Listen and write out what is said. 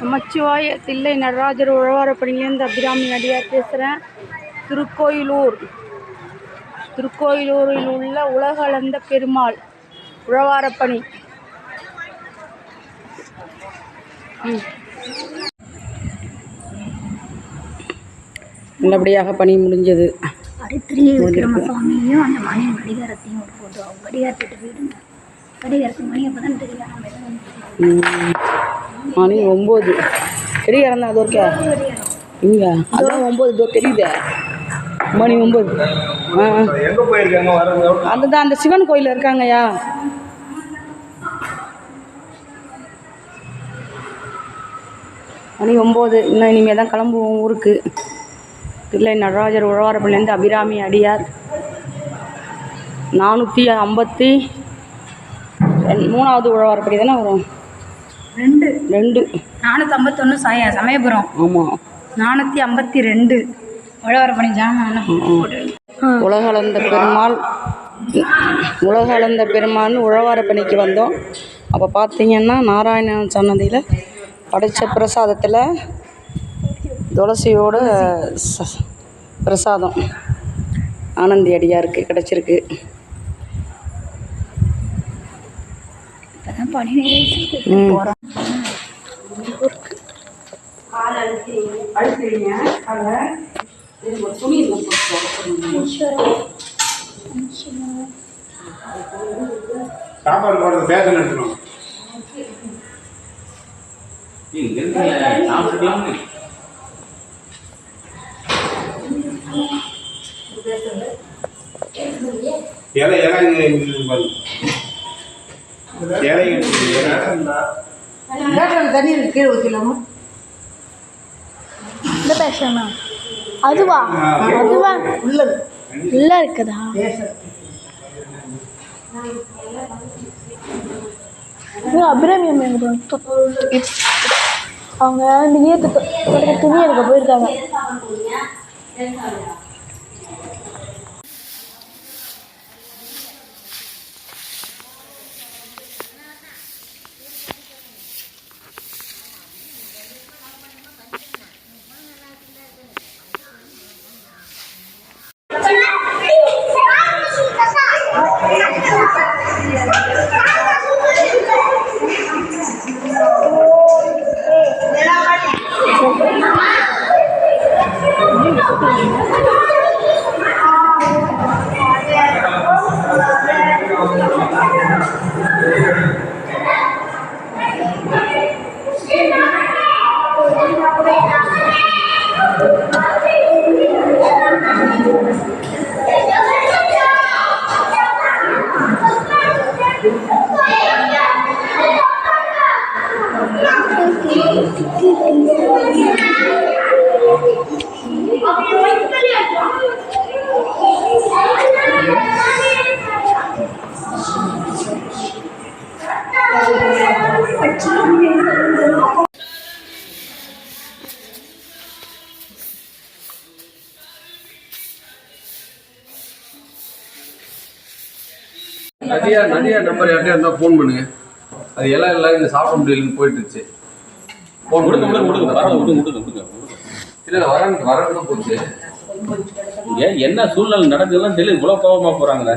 நமச்சிவாய தில்லை நடராஜர் உழவாரப்பணியிலேருந்து அபிராமி அடியார் பேசுகிறேன். திருக்கோயிலூரில் உள்ள உலகளந்த பெருமாள் உழவாரப்பணி. நல்லபடியாக பணி முடிஞ்சது. சாமியையும் அந்த மணியின் கடிகாரத்தையும் ஒரு போட்டோ கடிகாரத்திட்ட போயிடுங்க. கடிகாரத்துக்கு மணி அப்போ தான் தெரியும். மணி 9 கடிகாரம் தான். அது இருக்கா இங்கே அதான் 9 தெரியுது. மணி 9. அதுதான் அந்த சிவன் கோயில் இருக்காங்கய்யா. மணி 9. இன்னும் இனிமேல் தான் கிளம்புவோம் ஊருக்கு. தில்லை நடராஜர் உழவாரப்பணிலேருந்து அபிராமி அடியார் 453வது உழவாரப்படி தானே வரும். 2 451 சமயபுரம். ஆமாம், 452 உழவாரப்பணி ஜாமான். உலகளந்த பெருமாள்னு உழவாரப்பணிக்கு வந்தோம். அப்போ பார்த்தீங்கன்னா நாராயணன் சன்னதியில் படைத்த பிரசாதத்தில் துளசியோட பிரசாதம் ஆனந்தி அடியாருக்கு கிடச்சிருக்கு. சாப்பாடு போடுறது பேசணும் எடுத்துக்கணும். தண்ணி கீழே ஊற்றிடலாமா? இந்த பேசணுமா? அதுவா உள்ள இருக்குதா? அபிராமி அவங்க துணி எடுக்க போயிருக்காங்க. நதியா நம்பர் யார்கிட்ட இருந்தால் ஃபோன் பண்ணுங்க. அது எல்லாம் இந்த சாப்பிட முடியலன்னு போயிட்டு இருந்துச்சு. ஃபோன் கொடுங்க இல்லை வரன்னு தான் போச்சு. என்ன சூழ்நிலை நடக்குதுலாம் தெரியல. இவ்வளோ கோபமாக போகிறாங்களே.